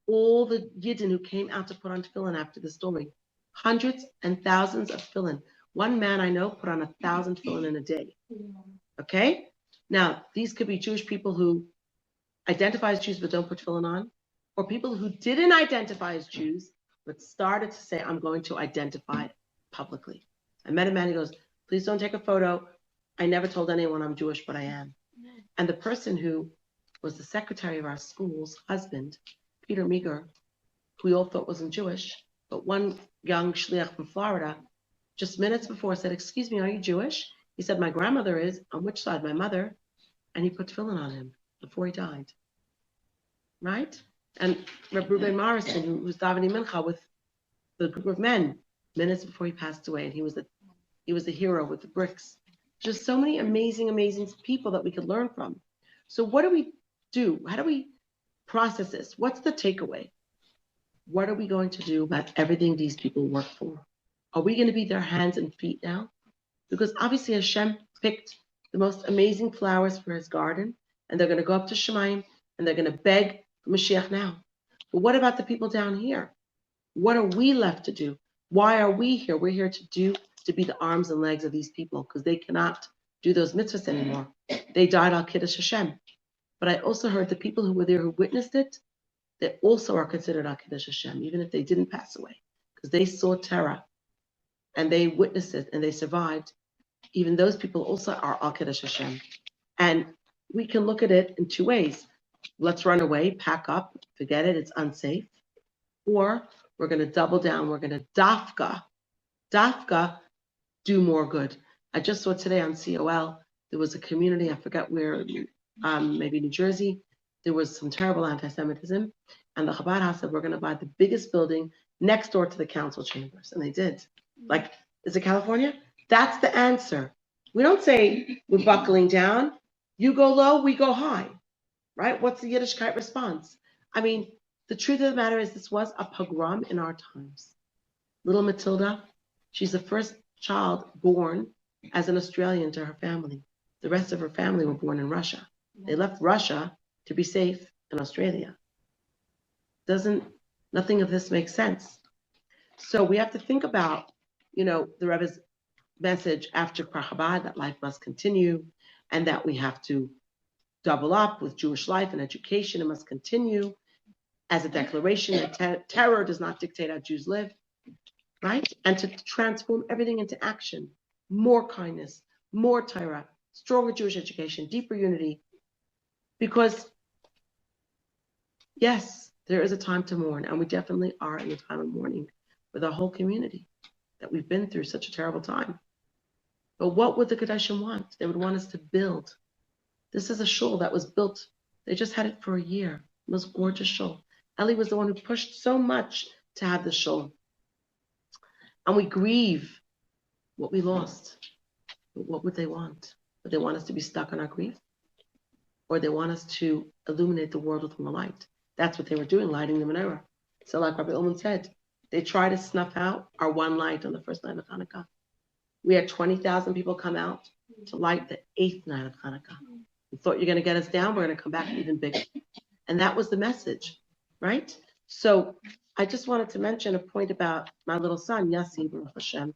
All the Yidden who came out to put on tefillin after the storming, hundreds and thousands of tefillin. One man I know put on 1,000 tefillin in a day. Okay? Now, these could be Jewish people who identify as Jews but don't put tefillin on, or people who didn't identify as Jews but started to say, I'm going to identify publicly. I met a man who goes, please don't take a photo. I never told anyone I'm Jewish, but I am. And the person who was the secretary of our school's husband, Peter Meager, who we all thought wasn't Jewish, but one young shliach from Florida, just minutes before said, excuse me, are you Jewish? He said, my grandmother is. On which side? My mother. And he put tefillin on him before he died. Right? And Reb Ruben Morrison, who was davening mincha with the group of men, minutes before he passed away, and he was the hero with the bricks. Just so many amazing, amazing people that we could learn from. So what do we do? How do we process this? What's the takeaway? What are we going to do about everything these people work for? Are we going to be their hands and feet now? Because obviously Hashem picked the most amazing flowers for his garden, and they're going to go up to Shemayim, and they're going to beg for Mashiach now. But what about the people down here? What are we left to do? Why are we here? We're here to be the arms and legs of these people, because they cannot do those mitzvahs anymore. They died al Kiddush Hashem. But I also heard the people who were there who witnessed it, they also are considered al Kiddush Hashem, even if they didn't pass away, because they saw terror and they witnessed it and they survived. Even those people also are al Kiddush Hashem. And we can look at it in two ways. Let's run away, pack up, forget it, it's unsafe. Or we're going to double down. We're going to dafka, do more good. I just saw today on COL, there was a community, I forget where, maybe New Jersey, there was some terrible anti-Semitism, and the Chabad House said, we're going to buy the biggest building next door to the council chambers, and they did. Like, is it California? That's the answer. We don't say we're buckling down. You go low, we go high, right? What's the Yiddishkeit response? I mean, the truth of the matter is this was a pogrom in our times. Little Matilda, she's the first child born as an Australian to her family. The rest of her family were born in Russia. They left Russia to be safe in Australia. Nothing of this makes sense. So we have to think about, the Rebbe's message after Chabad, that life must continue, and that we have to double up with Jewish life and education. It must continue as a declaration that terror does not dictate how Jews live, right? And to transform everything into action. More kindness, more Torah, stronger Jewish education, deeper unity. Because, yes, there is a time to mourn, and we definitely are in a time of mourning with our whole community, that we've been through such a terrible time. But what would the Kedoshim want? They would want us to build. This is a shul that was built. They just had it for a year. The most gorgeous shul. Ellie was the one who pushed so much to have the shul. And we grieve what we lost. But what would they want? Would they want us to be stuck on our grief? Or they want us to illuminate the world with more light? That's what they were doing, lighting the menorah. So like Rabbi Ullman said, they tried to snuff out our one light on the first night of Hanukkah. We had 20,000 people come out to light the 8th night of Hanukkah. We thought you're going to get us down, we're going to come back even bigger. And that was the message, right? So I just wanted to mention a point about my little son, Yassi, Baruch Hashem,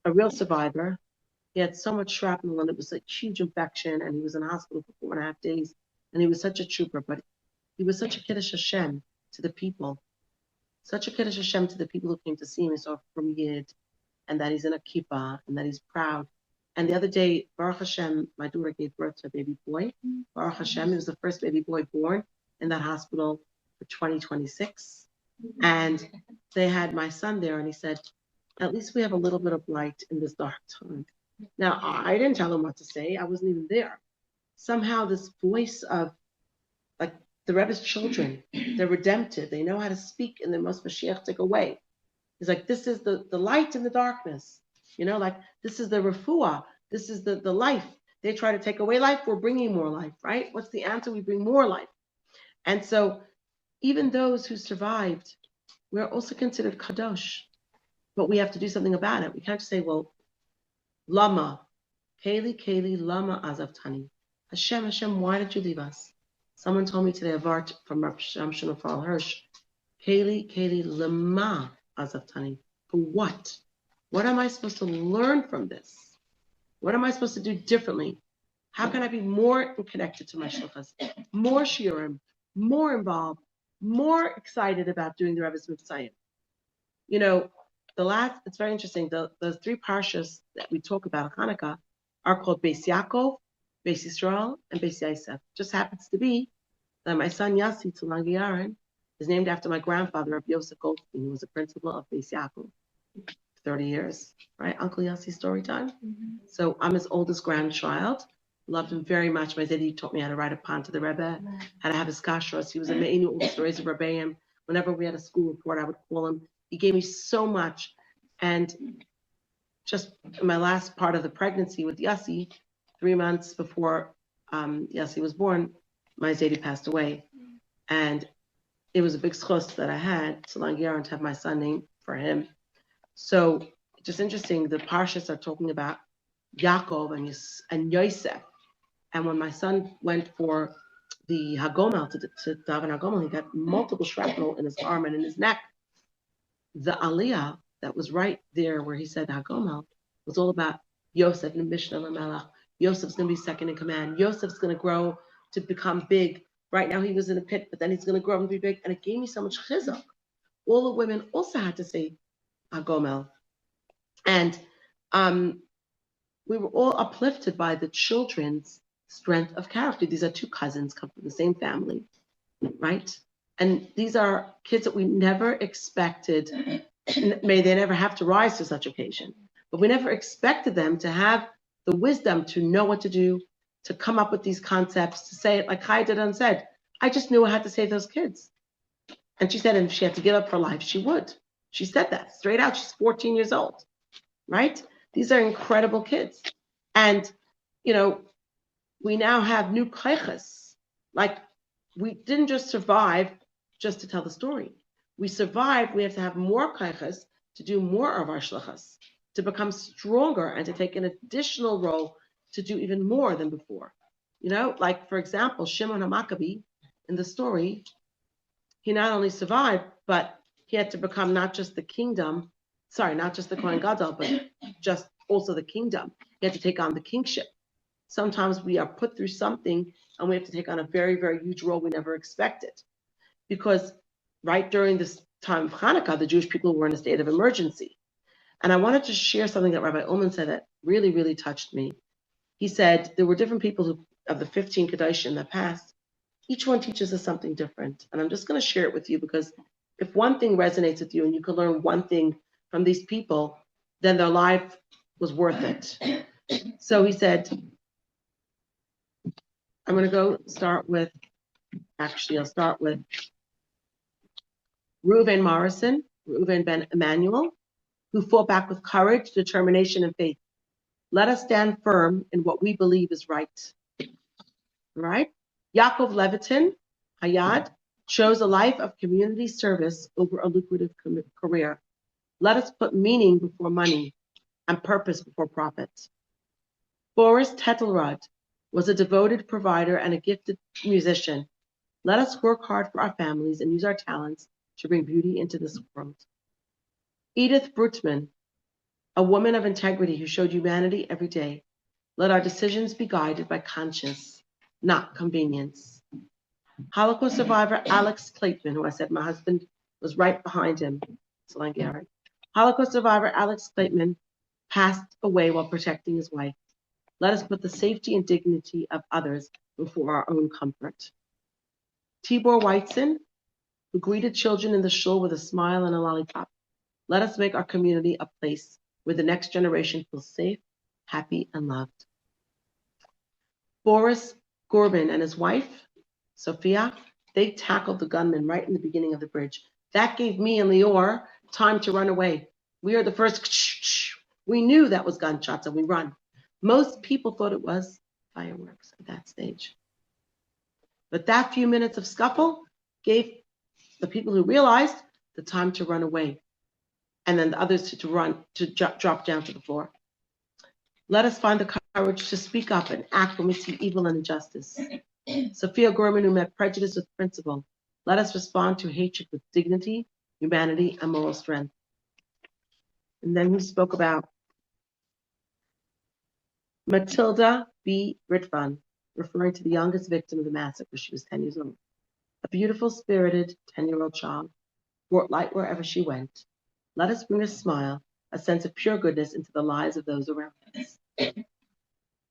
a real survivor. He had so much shrapnel, and it was a huge infection, and he was in hospital for 4.5 days, and he was such a trooper. But he was such a Kiddush Hashem to the people. Such a Kiddush Hashem to the people who came to see him. He saw from Yid, and that he's in a kippah, and that he's proud. And the other day, Baruch Hashem, my daughter gave birth to a baby boy. Baruch Hashem, he was the first baby boy born in that hospital for 2026. And they had my son there, and he said, at least we have a little bit of light in this dark time. Now, I didn't tell him what to say. I wasn't even there. Somehow this voice of, like, the Rebbe's children, they're redemptive. They know how to speak in the most Mashiach way. He's like, this is the light in the darkness. Like, this is the refuah. This is the life. They try to take away life. We're bringing more life, right? What's the answer? We bring more life. And so even those who survived, we're also considered kadosh. But we have to do something about it. We can't just say, well, lama, Kaylee, lama azavtani. Hashem, why did you leave us? Someone told me today, a vart from Rav Shimshon Hirsch, Kaylee, lama azavtani. For what? What am I supposed to learn from this? What am I supposed to do differently? How can I be more connected to my shluchas, more shiurim, more involved, more excited about doing the Rebbe's Mitzvah? It's very interesting. The three parshas that we talk about in Hanukkah are called Beis Yaakov, Beis Yisrael, and Beis Yosef. Just happens to be that my son Yassi Tzulangi Aaron is named after my grandfather, Rabbi Yosef Goldstein, who was the principal of Beis Yaakov. 30 years, right? Uncle Yossi story time. Mm-hmm. So I'm his oldest grandchild. Loved him very much. My daddy taught me how to write a pon to the Rebbe, how to have his kashrus. He was amazing. All the stories of Rebbeim. Whenever we had a school report, I would call him. He gave me so much. And just in my last part of the pregnancy with Yossi, 3 months before Yossi was born, my daddy passed away. And it was a big schos that I had, Tzulangi Aaron, to have my son named for him. So just interesting, the parshas are talking about Yaakov and Yosef. And when my son went for the Hagomel, to daven Hagomel, he got multiple shrapnel in his arm and in his neck. The aliyah that was right there where he said Hagomel was all about Yosef and Mishnah Lamelach. Yosef's going to be second in command. Yosef's going to grow to become big. Right now he was in a pit, but then he's going to grow and be big. And it gave me so much chizuk. All the women also had to say Hagomel. And we were all uplifted by the children's strength of character. These are two cousins, come from the same family, right? And these are kids that we never expected, may they never have to rise to such occasion, but we never expected them to have the wisdom to know what to do, to come up with these concepts, to say it like Chaydadan said, I just knew I had to save those kids. And she said, and if she had to give up her life, she would. She said that straight out. She's 14 years old, right? These are incredible kids. And, we now have new kaiches. Like, we didn't just survive just to tell the story. We survived. We have to have more kaiches to do more of our shluchas, to become stronger and to take an additional role to do even more than before. Like, for example, Shimon HaMaccabi in the story, he not only survived, but he had to become not just the Kohen Gadol, but just also the kingdom. He had to take on the kingship. Sometimes we are put through something and we have to take on a very, very huge role we never expected. Because right during this time of Hanukkah, the Jewish people were in a state of emergency. And I wanted to share something that Rabbi Ullman said that really, really touched me. He said there were different people of the 15 Kedoshim that passed. Each one teaches us something different. And I'm just going to share it with you because if one thing resonates with you and you can learn one thing from these people, then their life was worth it. So he said, I'm going to I'll start with Reuven Morrison, Reuven ben Emmanuel, who fought back with courage, determination, and faith. Let us stand firm in what we believe is right. Right? Yaakov Levitin, Hayad, chose a life of community service over a lucrative career. Let us put meaning before money and purpose before profit. Boris Tetelrod was a devoted provider and a gifted musician. Let us work hard for our families and use our talents to bring beauty into this world. Edith Brutman, a woman of integrity who showed humanity every day. Let our decisions be guided by conscience, not convenience. Holocaust survivor Alex Clayton, who I said my husband was right behind him. Celine Garrett. Holocaust survivor Alex Clayton passed away while protecting his wife. Let us put the safety and dignity of others before our own comfort. Tibor Weitzen, who greeted children in the shul with a smile and a lollipop. Let us make our community a place where the next generation feels safe, happy, and loved. Boris Gorbin and his wife, Sophia, they tackled the gunman right in the beginning of the bridge. That gave me and Lior time to run away. We are the first. We knew that was gunshots and we run. Most people thought it was fireworks at that stage. But that few minutes of scuffle gave the people who realized the time to run away, and then the others to drop down to the floor. Let us find the courage to speak up and act when we see evil and injustice. Sophia Gorman, who met prejudice with principle. Let us respond to hatred with dignity, humanity, and moral strength. And then he spoke about Matilda B. Ritvan, referring to the youngest victim of the massacre. She was 10 years old. A beautiful, spirited 10-year-old child, brought light wherever she went. Let us bring a smile, a sense of pure goodness into the lives of those around us.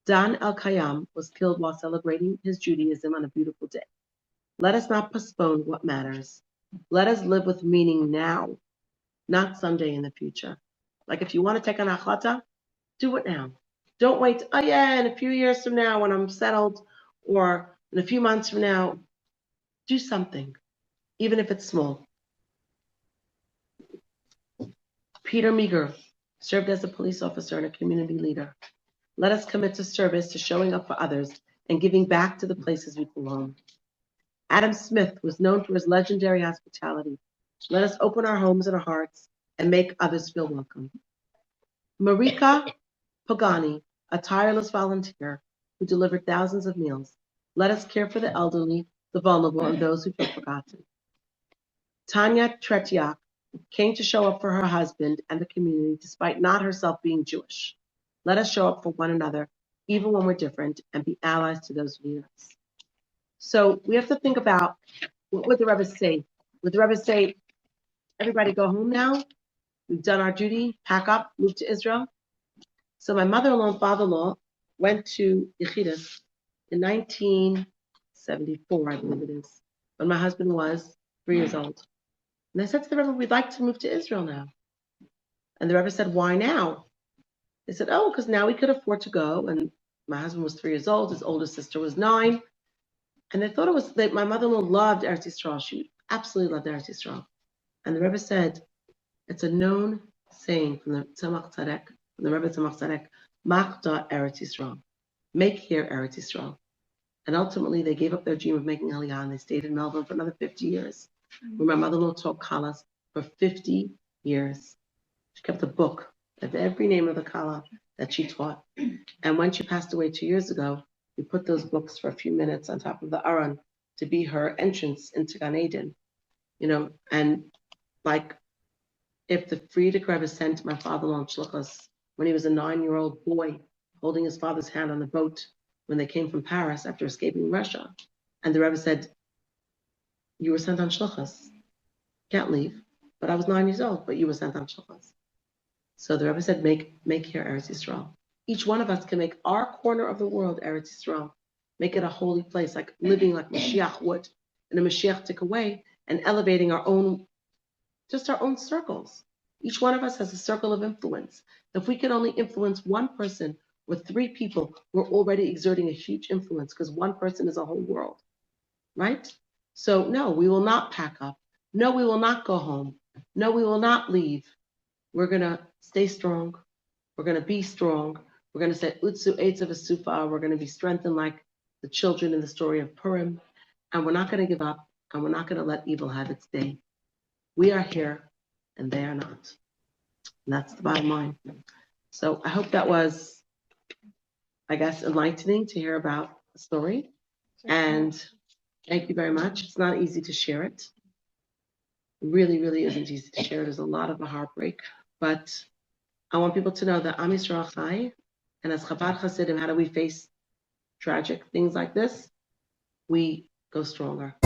Dan El-Khayyam was killed while celebrating his Judaism on a beautiful day. Let us not postpone what matters. Let us live with meaning now, not someday in the future. Like if you want to take an achlata, do it now. Don't wait, oh yeah, in a few years from now when I'm settled, or in a few months from now. Do something, even if it's small. Peter Meager served as a police officer and a community leader. Let us commit to service, to showing up for others, and giving back to the places we belong. Adam Smith was known for his legendary hospitality. Let us open our homes and our hearts and make others feel welcome. Marika Pagani, a tireless volunteer who delivered thousands of meals. Let us care for the elderly, the vulnerable, and those who feel forgotten. Tanya Tretiak came to show up for her husband and the community despite not herself being Jewish. Let us show up for one another, even when we're different, and be allies to those who need us. So we have to think about, what would the Rebbe say? Would the Rebbe say, everybody go home now? We've done our duty, pack up, move to Israel? So my mother-in-law and father-in-law went to Yechidus in 1974, I believe it is, when my husband was 3 years old. And I said to the Rebbe, we'd like to move to Israel now. And the Rebbe said, why now? They said, oh, because now we could afford to go. And my husband was 3 years old. His older sister was 9. And they thought it was that my mother-in-law loved Eretz Yisrael. She absolutely loved Eretz Yisrael. And the Rebbe said, it's a known saying from the Tzemach Tzedek, from the Rebbe Tzemach Tzedek, Machda Eretz Yisrael. Make here Eretz Yisrael. And ultimately, they gave up their dream of making Aliyah, and they stayed in Melbourne for another 50 years. Where my mother-in-law taught Kalas for 50 years. She kept a book of every name of the Kala that she taught. And when she passed away 2 years ago, we put those books for a few minutes on top of the Aron to be her entrance into Gan Eden. You know, and like if the Frierdiker Rebbe sent my father-in-law in Shluchas when he was a 9-year-old boy holding his father's hand on the boat when they came from Paris after escaping Russia. And the Rebbe said, you were sent on Shluchas. Can't leave. But I was 9 years old, but you were sent on Shluchas. So the Rebbe said, make here Eretz Yisrael. Each one of us can make our corner of the world Eretz Yisrael. Make it a holy place, like living like Mashiach would, in a Mashiach way, and elevating our own circles. Each one of us has a circle of influence. If we can only influence one person or 3 people, we're already exerting a huge influence because one person is a whole world, right? So no, we will not pack up. No, we will not go home. No, we will not leave. We're going to stay strong. We're going to be strong. We're going to say, Utsu Eitzav Asufa. We're going to be strengthened like the children in the story of Purim. And we're not going to give up. And we're not going to let evil have its day. We are here and they are not. And that's the bottom line. So I hope that was, I guess, enlightening to hear about the story. And thank you very much. It's not easy to share it. It really, really isn't easy to share. There's a lot of a heartbreak. But I want people to know that Am Yisrael Chai, and as Chabad Hasidim, how do we face tragic things like this? We go stronger.